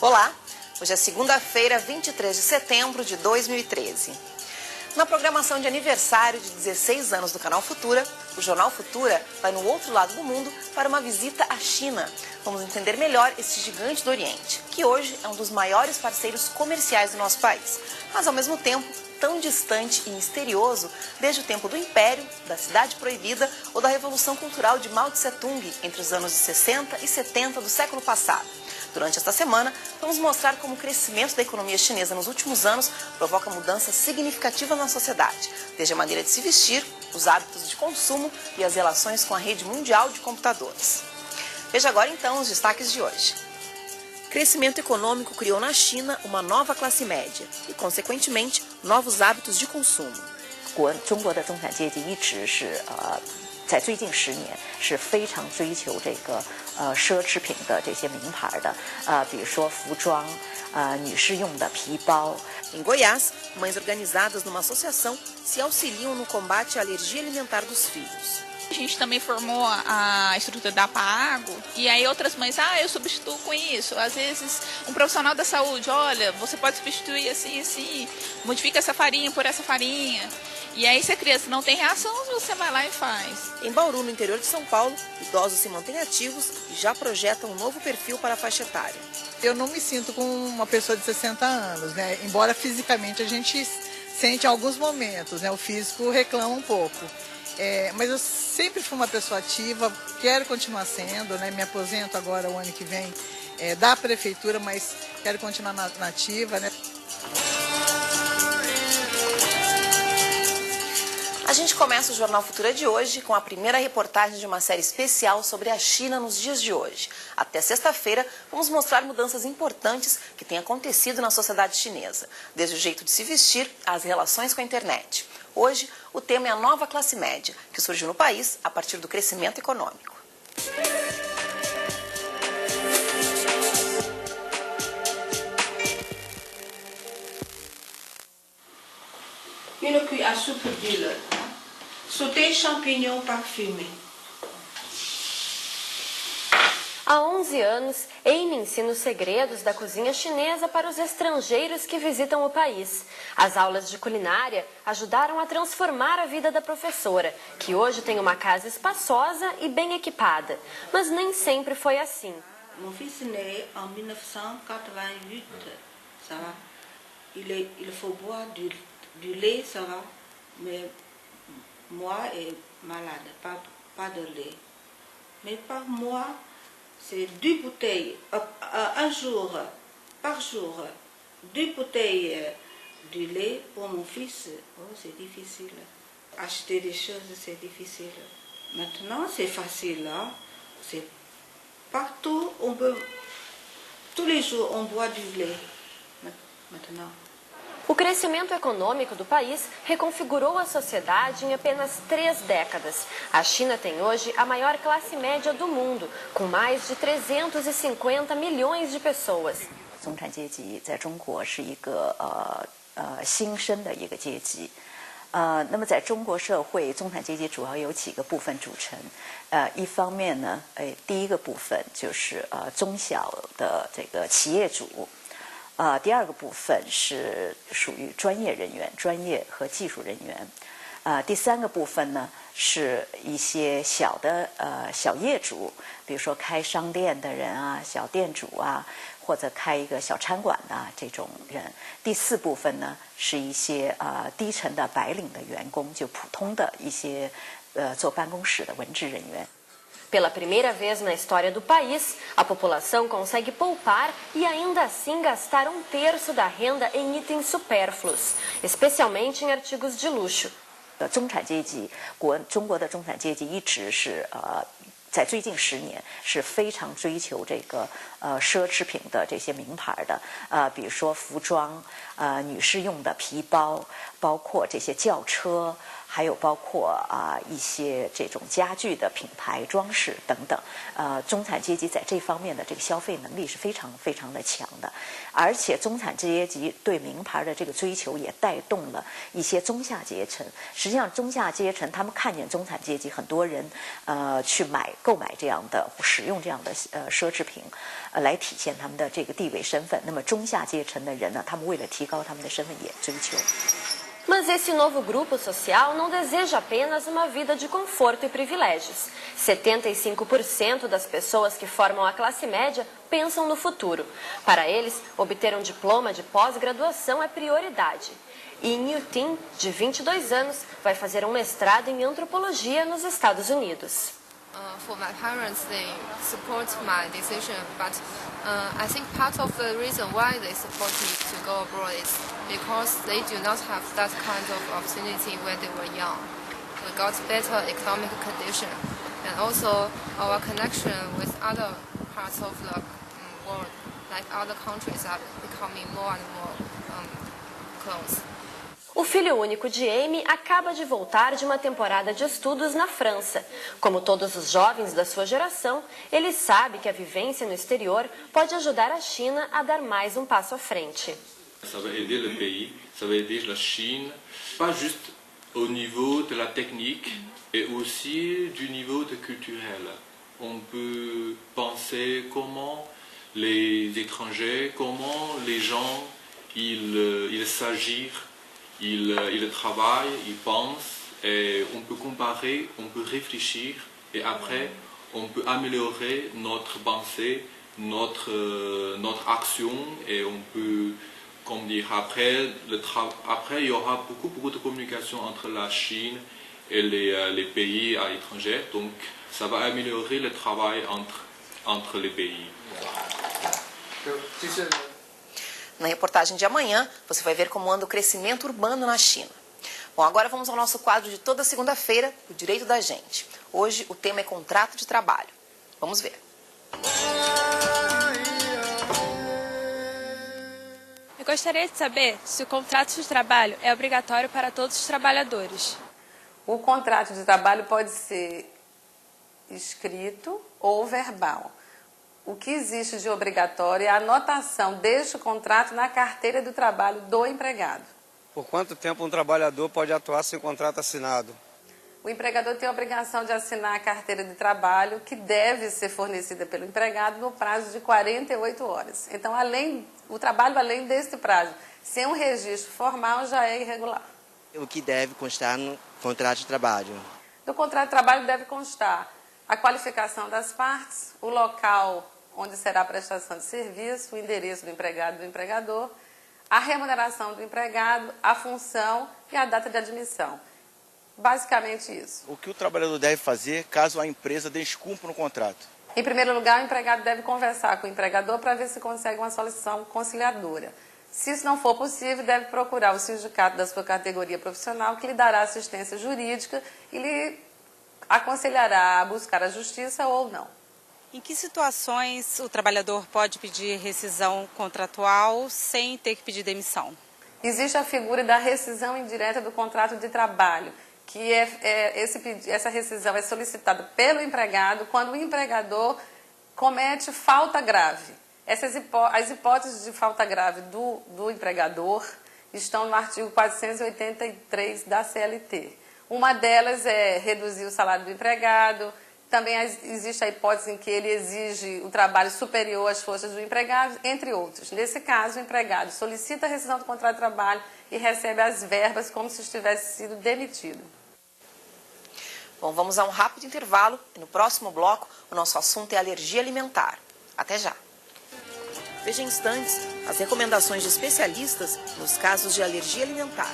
Olá, hoje é segunda-feira, 23 de setembro de 2013. Na programação de aniversário de 16 anos do Canal Futura, o Jornal Futura vai no outro lado do mundo para uma visita à China. Vamos entender melhor esse gigante do Oriente, que hoje é um dos maiores parceiros comerciais do nosso país, mas ao mesmo tempo tão distante e misterioso desde o tempo do Império, da Cidade Proibida ou da Revolução Cultural de Mao Tse-tung entre os anos de 60 e 70 do século passado. Durante esta semana, vamos mostrar como o crescimento da economia chinesa nos últimos anos provoca mudanças significativas na sociedade, desde a maneira de se vestir, os hábitos de consumo e as relações com a rede mundial de computadores. Veja agora então os destaques de hoje. Crescimento econômico criou na China uma nova classe média e, consequentemente, novos hábitos de consumo. 中国的中产阶级一直是在最近10年是非常追求这个奢侈品的这些名牌的比如说服装女士用的皮包。 Em Goiás, mães organizadas numa associação se auxiliam no combate à alergia alimentar dos filhos. A gente também formou a estrutura da Pago e aí outras mães, eu substituo com isso. Às vezes um profissional da saúde, olha, você pode substituir assim, assim, modifica essa farinha por essa farinha. E aí se a criança não tem reação, você vai lá e faz. Em Bauru, no interior de São Paulo, idosos se mantêm ativos e já projetam um novo perfil para a faixa etária. Eu não me sinto como uma pessoa de 60 anos, né? Embora fisicamente a gente sente em alguns momentos, né? O físico reclama um pouco. Mas eu sempre fui uma pessoa ativa, quero continuar sendo, né? Me aposento agora o ano que vem da prefeitura, mas quero continuar na ativa, né? A gente começa o Jornal Futura de hoje com a primeira reportagem de uma série especial sobre a China nos dias de hoje. Até sexta-feira, vamos mostrar mudanças importantes que têm acontecido na sociedade chinesa, desde o jeito de se vestir às relações com a internet. Hoje, o tema é a nova classe média, que surgiu no país a partir do crescimento econômico. Une cuillère à soupe d'huile. Sauter champignons parfumés. Há 11 anos, Amy ensina os segredos da cozinha chinesa para os estrangeiros que visitam o país. As aulas de culinária ajudaram a transformar a vida da professora, que hoje tem uma casa espaçosa e bem equipada. Mas nem sempre foi assim. Mon fils est né en 1988, ça va. Il faut boire du lait, ça va. Mais moi, est malade, pas de lait. Mais par mois, c'est 2 bouteilles, un jour, par jour, 2 bouteilles de lait pour mon fils. Oh, c'est difficile. Acheter des choses, c'est difficile. Maintenant, c'est facile. Hein? C'est partout, on peut, tous les jours, on boit du lait. Maintenant. O crescimento econômico do país reconfigurou a sociedade em apenas 3 décadas. A China tem hoje a maior classe média do mundo, com mais de 350 milhões de pessoas. 中产阶级在中国是一个新生的一个阶级。那么在中国社会，中产阶级主要有几个部分组成。一方面呢，第一个部分就是中小的这个企业主。第二个部分是属于专业人员、专业和技术人员。第三个部分呢是一些小的小业主，比如说开商店的人啊、小店主啊，或者开一个小餐馆的这种人。第4部分呢是一些低层的白领的员工，就普通的一些坐办公室的文职人员。 Pela primeira vez na história do país, a população consegue poupar e ainda assim gastar 1/3 da renda em itens supérfluos, especialmente em artigos de luxo. 中产阶级，中国的中产阶级一直是在最近10年是非常追求这个奢侈品的这些名牌的比如说服装女士用的皮包，包括这些轿车。 还有包括一些这种家具的品牌装饰等等，中产阶级在这方面的这个消费能力是非常非常的强的，而且中产阶级对名牌的这个追求也带动了一些中下阶层。实际上，中下阶层他们看见中产阶级很多人去购买这样的使用这样的奢侈品，来体现他们的这个地位身份。那么中下阶层的人呢，他们为了提高他们的身份也追求。Mas esse novo grupo social não deseja apenas uma vida de conforto e privilégios. 75% das pessoas que formam a classe média pensam no futuro. Para eles, obter um diploma de pós-graduação é prioridade. E Nhu Tin, de 22 anos, vai fazer um mestrado em antropologia nos Estados Unidos. For my parents, they support my decision, but I think part of the reason why they support me to go abroad is because they do not have that kind of opportunity when they were young. We got better economic condition, and also our connection with other parts of the world, like other countries, are becoming more and more close. O filho único de Amy acaba de voltar de uma temporada de estudos na França. Como todos os jovens da sua geração, ele sabe que a vivência no exterior pode ajudar a China a dar mais um passo à frente. Ça va aider le pays, ça va aider la Chine, pas juste au niveau de la technique, et aussi du niveau de culturel. On peut penser comment les étrangers, comment les gens, ils s'agissent. Ils travaillent, ils pensent, et on peut comparer, on peut réfléchir, et après, on peut améliorer notre pensée, notre action, et on peut, comme dire, après, il y aura beaucoup de communication entre la Chine et les pays à l'étranger, donc ça va améliorer le travail entre les pays. Na reportagem de amanhã, você vai ver como anda o crescimento urbano na China. Bom, agora vamos ao nosso quadro de toda segunda-feira, o Direito da Gente. Hoje o tema é contrato de trabalho. Vamos ver. Eu gostaria de saber se o contrato de trabalho é obrigatório para todos os trabalhadores. O contrato de trabalho pode ser escrito ou verbal. O que existe de obrigatório é a anotação deste contrato na carteira do trabalho do empregado. Por quanto tempo um trabalhador pode atuar sem contrato assinado? O empregador tem a obrigação de assinar a carteira de trabalho, que deve ser fornecida pelo empregado no prazo de 48 horas. Então, o trabalho além deste prazo, sem um registro formal, já é irregular. O que deve constar no contrato de trabalho? No contrato de trabalho deve constar a qualificação das partes, o local onde será a prestação de serviço, o endereço do empregado e do empregador, a remuneração do empregado, a função e a data de admissão. Basicamente isso. O que o trabalhador deve fazer caso a empresa descumpra no contrato? Em primeiro lugar, o empregado deve conversar com o empregador para ver se consegue uma solução conciliadora. Se isso não for possível, deve procurar o sindicato da sua categoria profissional, que lhe dará assistência jurídica e lhe aconselhará a buscar a justiça ou não. Em que situações o trabalhador pode pedir rescisão contratual sem ter que pedir demissão? Existe a figura da rescisão indireta do contrato de trabalho, que essa rescisão é solicitada pelo empregado quando o empregador comete falta grave. As hipóteses de falta grave do empregador estão no artigo 483 da CLT. Uma delas é reduzir o salário do empregado. Também existe a hipótese em que ele exige o trabalho superior às forças do empregado, entre outros. Nesse caso, o empregado solicita a rescisão do contrato de trabalho e recebe as verbas como se tivesse sido demitido. Bom, vamos a um rápido intervalo e no próximo bloco o nosso assunto é alergia alimentar. Até já! Veja em instantes as recomendações de especialistas nos casos de alergia alimentar.